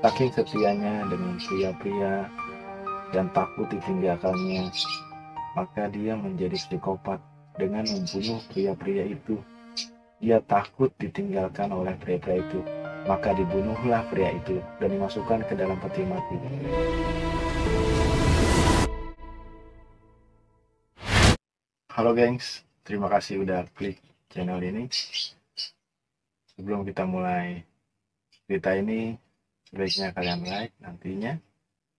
Saking setianya dengan pria-pria dan takut ditinggalkannya, maka dia menjadi psikopat dengan membunuh pria-pria itu. Dia takut ditinggalkan oleh pria-pria itu, maka dibunuhlah pria itu dan dimasukkan ke dalam peti mati. Halo gengs, terima kasih udah klik channel ini. Sebelum kita mulai cerita ini, sebaiknya kalian like nantinya,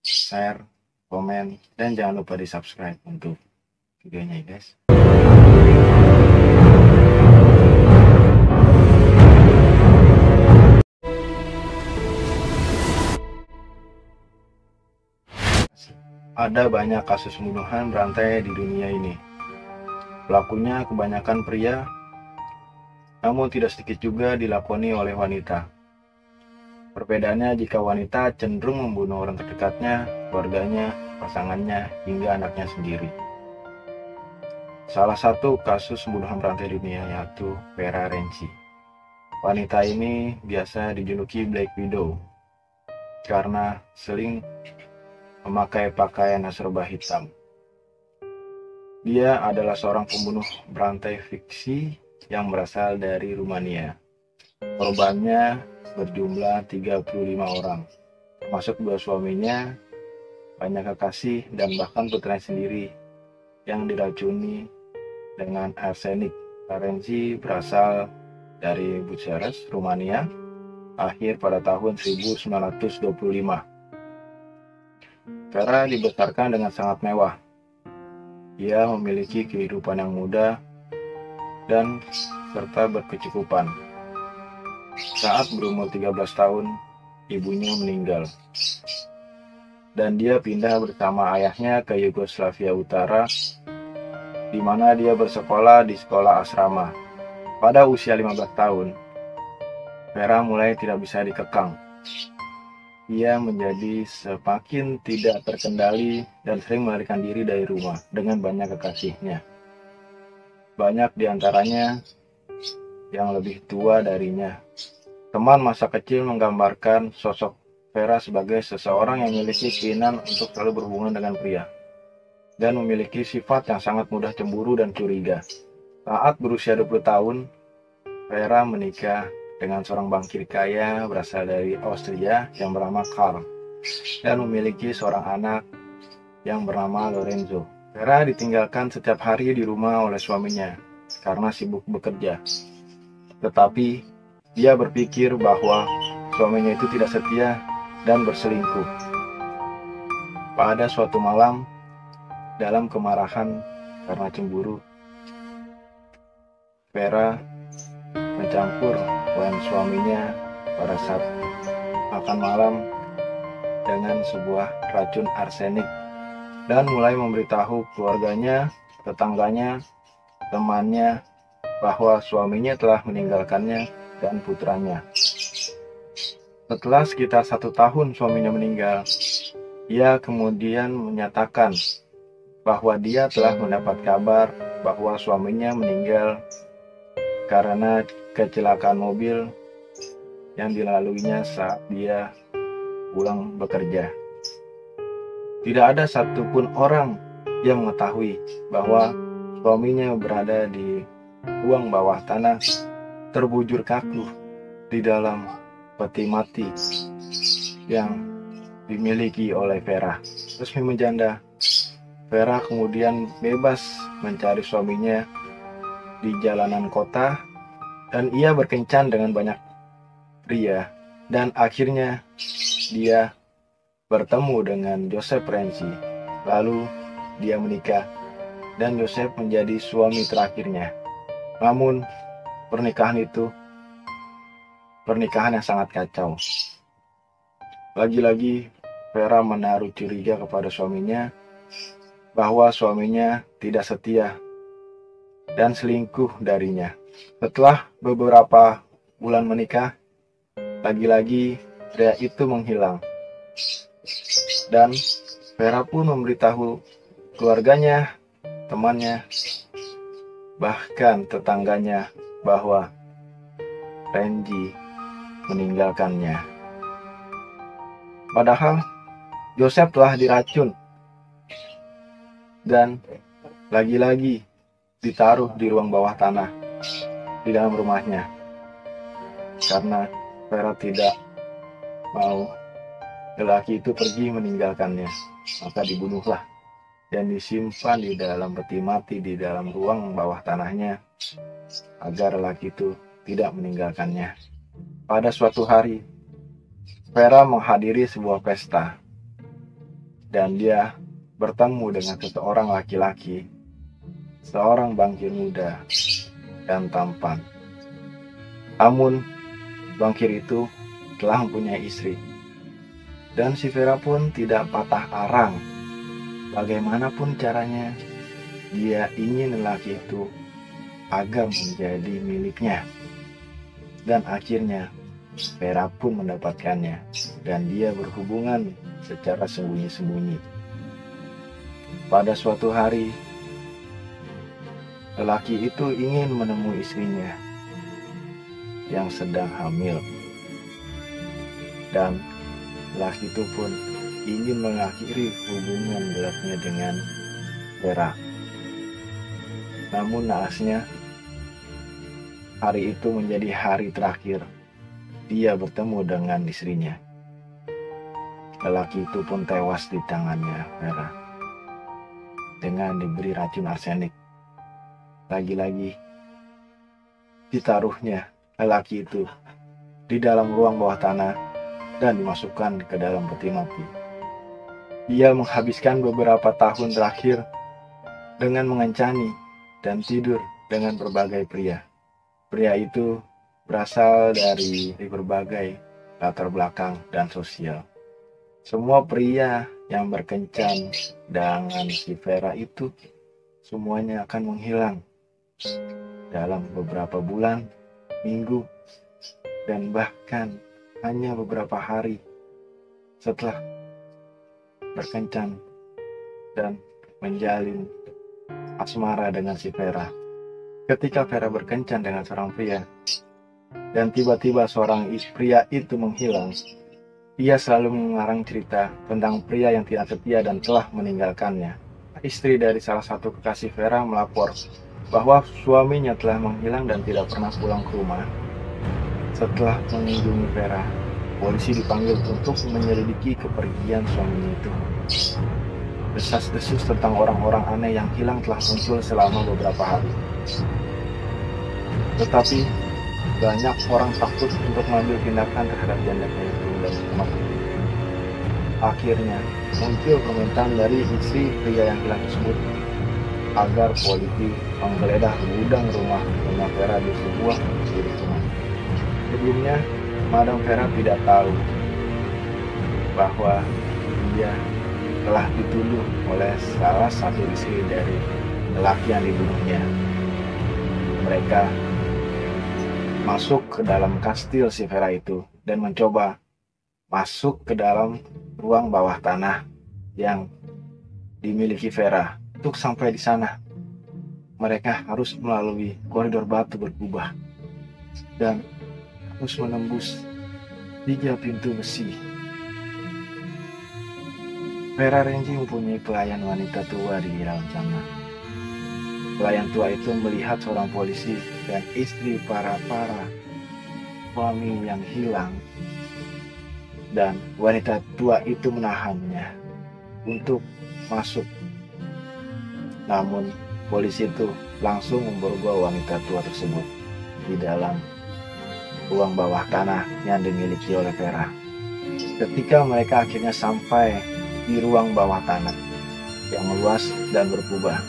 share, komen, dan jangan lupa di subscribe untuk videonya guys. Ada banyak kasus pembunuhan berantai di dunia ini. Pelakunya kebanyakan pria, namun tidak sedikit juga dilakoni oleh wanita. Perbedaannya jika wanita cenderung membunuh orang terdekatnya, keluarganya, pasangannya, hingga anaknya sendiri. Salah satu kasus pembunuhan berantai di dunia yaitu Vera Renzi. Wanita ini biasa dijuluki Black Widow karena sering memakai pakaian serba hitam. Dia adalah seorang pembunuh berantai fiksi yang berasal dari Rumania. Korbannya berjumlah 35 orang, termasuk dua suaminya, banyak kekasih, dan bahkan putranya sendiri yang diracuni dengan arsenik. Renzi berasal dari Bucharest, Rumania, lahir pada tahun 1925. Vera dibesarkan dengan sangat mewah. Ia memiliki kehidupan yang mudah dan serta berkecukupan. Saat berumur 13 tahun, ibunya meninggal. Dan dia pindah bersama ayahnya ke Yugoslavia Utara, di mana dia bersekolah di sekolah asrama. Pada usia 15 tahun, Vera mulai tidak bisa dikekang. Ia menjadi semakin tidak terkendali dan sering melarikan diri dari rumah dengan banyak kekasihnya. Banyak diantaranya yang lebih tua darinya. Teman masa kecil menggambarkan sosok Vera sebagai seseorang yang memiliki keinginan untuk selalu berhubungan dengan pria dan memiliki sifat yang sangat mudah cemburu dan curiga. Saat berusia 20 tahun, Vera menikah dengan seorang bankir kaya berasal dari Austria yang bernama Karl dan memiliki seorang anak yang bernama Lorenzo. Vera ditinggalkan setiap hari di rumah oleh suaminya karena sibuk bekerja. Tetapi dia berpikir bahwa suaminya itu tidak setia dan berselingkuh. Pada suatu malam, dalam kemarahan karena cemburu, Vera mencampur wine suaminya pada saat makan malam dengan sebuah racun arsenik dan mulai memberitahu keluarganya, tetangganya, temannya bahwa suaminya telah meninggalkannya dan putranya. Setelah sekitar 1 tahun suaminya meninggal, ia kemudian menyatakan bahwa dia telah mendapat kabar bahwa suaminya meninggal karena kecelakaan mobil yang dilaluinya saat dia pulang bekerja. Tidak ada satupun orang yang mengetahui bahwa suaminya berada di ruang bawah tanah, terbujur kaku di dalam peti mati yang dimiliki oleh Vera. Resmi menjanda, Vera kemudian bebas mencari suaminya di jalanan kota dan ia berkencan dengan banyak pria dan akhirnya dia bertemu dengan Joseph Renzi. Lalu dia menikah dan Joseph menjadi suami terakhirnya. Namun pernikahan itu pernikahan yang sangat kacau. Lagi-lagi Vera menaruh curiga kepada suaminya bahwa suaminya tidak setia dan selingkuh darinya. Setelah beberapa bulan menikah, lagi-lagi pria itu menghilang. Dan Vera pun memberitahu keluarganya, temannya, bahkan tetangganya bahwa Renzi meninggalkannya. Padahal Joseph telah diracun dan lagi-lagi ditaruh di ruang bawah tanah di dalam rumahnya karena Vera tidak mau lelaki itu pergi meninggalkannya. Maka dibunuhlah dan disimpan di dalam peti mati di dalam ruang bawah tanahnya agar lelaki itu tidak meninggalkannya. Pada suatu hari, Vera menghadiri sebuah pesta dan dia bertemu dengan seseorang laki-laki, seorang bangkir muda dan tampan. Namun, bangkir itu telah mempunyai istri. Dan si Vera pun tidak patah arang. Bagaimanapun caranya, dia ingin lelaki itu agar menjadi miliknya. Dan akhirnya, Vera pun mendapatkannya. Dan dia berhubungan secara sembunyi-sembunyi. Pada suatu hari, lelaki itu ingin menemui istrinya yang sedang hamil. Dan lelaki itu pun ingin mengakhiri hubungan gelapnya dengan Vera. Namun naasnya, hari itu menjadi hari terakhir dia bertemu dengan istrinya. Lelaki itu pun tewas di tangannya Vera dengan diberi racun arsenik. Lagi-lagi ditaruhnya lelaki itu di dalam ruang bawah tanah dan dimasukkan ke dalam peti mati. Dia menghabiskan beberapa tahun terakhir dengan mengencani dan tidur dengan berbagai pria. Pria itu berasal dari berbagai latar belakang dan sosial. Semua pria yang berkencan dengan si Vera itu semuanya akan menghilang dalam beberapa bulan, minggu, dan bahkan hanya beberapa hari setelah berkencan dan menjalin asmara dengan si Vera. Ketika Vera berkencan dengan seorang pria dan tiba-tiba seorang pria itu menghilang, ia selalu mengarang cerita tentang pria yang tidak setia dan telah meninggalkannya. Istri dari salah satu kekasih Vera melapor bahwa suaminya telah menghilang dan tidak pernah pulang ke rumah. Setelah mengunjungi Vera, polisi dipanggil untuk menyelidiki kepergian suaminya itu. Desas-desus tentang orang-orang aneh yang hilang telah muncul selama beberapa hari. Tetapi banyak orang takut untuk mengambil tindakan terhadap jandanya itu dan semakin. Akhirnya muncul permintaan dari istri pria yang hilang tersebut agar polisi menggeledah gudang rumah Vera di sebuah titik rumah. Sebelumnya, Madam Vera tidak tahu bahwa dia telah dituduh oleh salah satu istri dari lelaki yang dibunuhnya. Mereka masuk ke dalam kastil si Vera itu dan mencoba masuk ke dalam ruang bawah tanah yang dimiliki Vera. Untuk sampai di sana, mereka harus melalui koridor batu berkubah dan harus menembus 3 pintu besi. Vera Renji mempunyai pelayan wanita tua di dalam sana. Pelayan tua itu melihat seorang polisi dan istri para suami yang hilang, dan wanita tua itu menahannya untuk masuk. Namun polisi itu langsung memborgol wanita tua tersebut di dalam ruang bawah tanah yang dimiliki oleh Vera. Ketika mereka akhirnya sampai di ruang bawah tanah yang luas dan berkubah,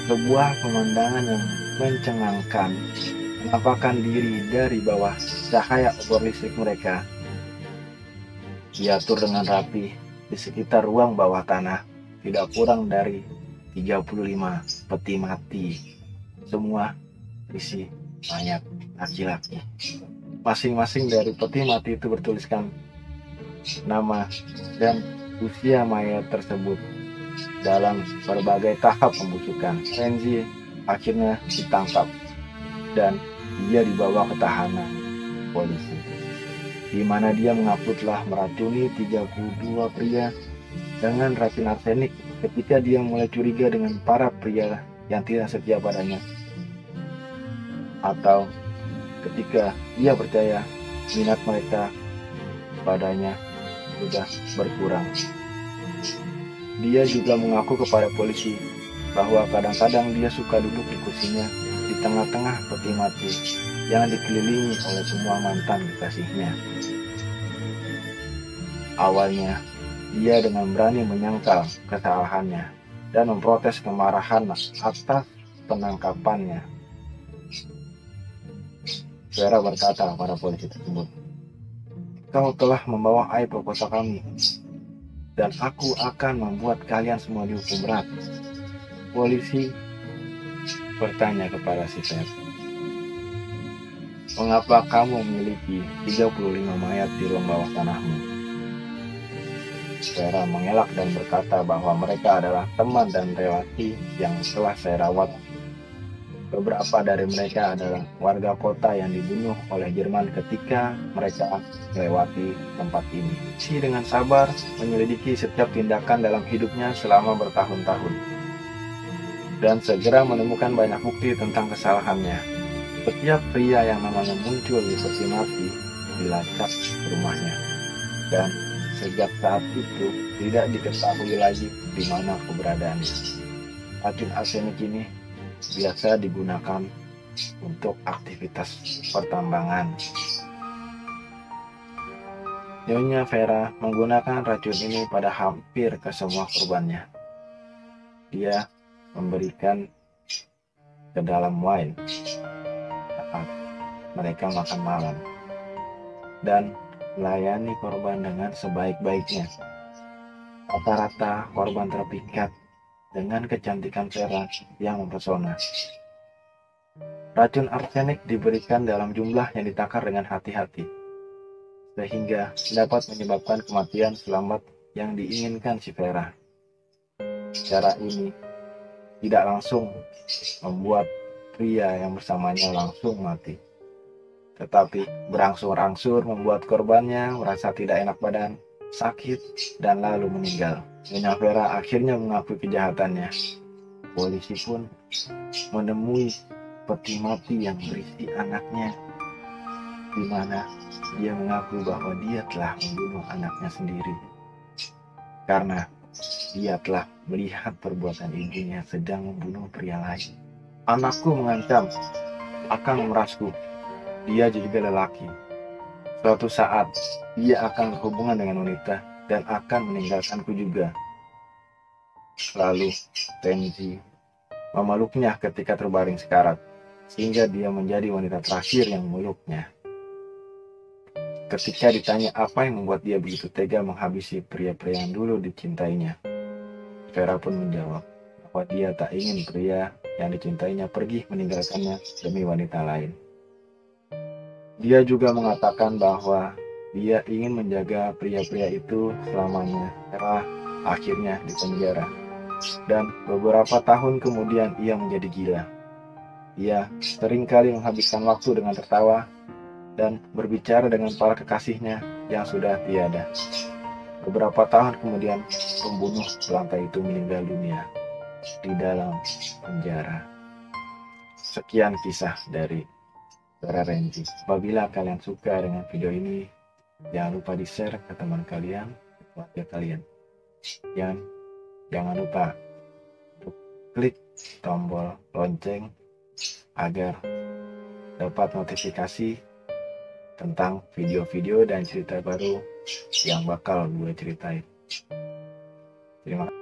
sebuah pemandangan yang mencengangkan menampakkan diri dari bawah cahaya obor listrik mereka. Diatur dengan rapi di sekitar ruang bawah tanah, tidak kurang dari 35 peti mati, semua berisi mayat laki-laki. Masing-masing dari peti mati itu bertuliskan nama dan usia mayat tersebut dalam berbagai tahap pembusukan. Renji akhirnya ditangkap dan dia dibawa ke tahanan polisi. di mana dia mengaku telah meracuni 32 pria dengan racun arsenik ketika dia mulai curiga dengan para pria yang tidak setia padanya, atau ketika dia percaya minat mereka padanya sudah berkurang. Dia juga mengaku kepada polisi bahwa kadang-kadang dia suka duduk di kursinya di tengah-tengah peti mati yang dikelilingi oleh semua mantan kekasihnya. Awalnya, dia dengan berani menyangkal kesalahannya dan memprotes kemarahan atas penangkapannya. Vera berkata pada polisi tersebut, "Kau telah membawa aib ke kota kami, dan aku akan membuat kalian semua dihukum berat." Polisi bertanya kepada si Vera, "Mengapa kamu memiliki 35 mayat di ruang bawah tanahmu?" Vera mengelak dan berkata bahwa mereka adalah teman dan relasi yang telah saya rawat. Beberapa dari mereka adalah warga kota yang dibunuh oleh Jerman ketika mereka melewati tempat ini. Si dengan sabar menyelidiki setiap tindakan dalam hidupnya selama bertahun-tahun, dan segera menemukan banyak bukti tentang kesalahannya. Setiap pria yang namanya muncul di peti mati dilacak rumahnya, dan sejak saat itu tidak diketahui lagi di mana keberadaannya. Racun arsenik ini biasa digunakan untuk aktivitas pertambangan. Nyonya Vera menggunakan racun ini pada hampir ke semua korbannya. Dia memberikan ke dalam wine saat mereka makan malam dan melayani korban dengan sebaik-baiknya. Rata-rata korban terpikat dengan kecantikan Vera yang mempesona. Racun arsenik diberikan dalam jumlah yang ditakar dengan hati-hati, sehingga dapat menyebabkan kematian selamat yang diinginkan si Vera. Cara ini tidak langsung membuat pria yang bersamanya langsung mati, tetapi berangsur-angsur membuat korbannya merasa tidak enak badan, sakit, dan lalu meninggal. Nyonya Vera akhirnya mengakui kejahatannya. Polisi pun menemui peti mati yang berisi anaknya, di mana dia mengaku bahwa dia telah membunuh anaknya sendiri karena dia telah melihat perbuatan ibunya sedang membunuh pria lain. "Anakku mengancam akan memerasku. Dia juga lelaki. Suatu saat dia akan berhubungan dengan wanita dan akan meninggalkanku juga." Lalu Renzi memeluknya ketika terbaring sekarat, sehingga dia menjadi wanita terakhir yang memeluknya. Ketika ditanya apa yang membuat dia begitu tega menghabisi pria-pria yang dulu dicintainya, Vera pun menjawab bahwa dia tak ingin pria yang dicintainya pergi meninggalkannya demi wanita lain. Dia juga mengatakan bahwa dia ingin menjaga pria-pria itu selamanya. Vera akhirnya dipenjara, dan beberapa tahun kemudian ia menjadi gila. Ia seringkali menghabiskan waktu dengan tertawa dan berbicara dengan para kekasihnya yang sudah tiada. Beberapa tahun kemudian, pembunuh belantai itu meninggal dunia di dalam penjara. Sekian kisah dari Vera Renzi. Apabila kalian suka dengan video ini, jangan lupa di-share ke teman kalian, ke keluarga kalian. Dan jangan lupa untuk klik tombol lonceng agar dapat notifikasi tentang video-video dan cerita baru yang bakal gue ceritain. Terima kasih.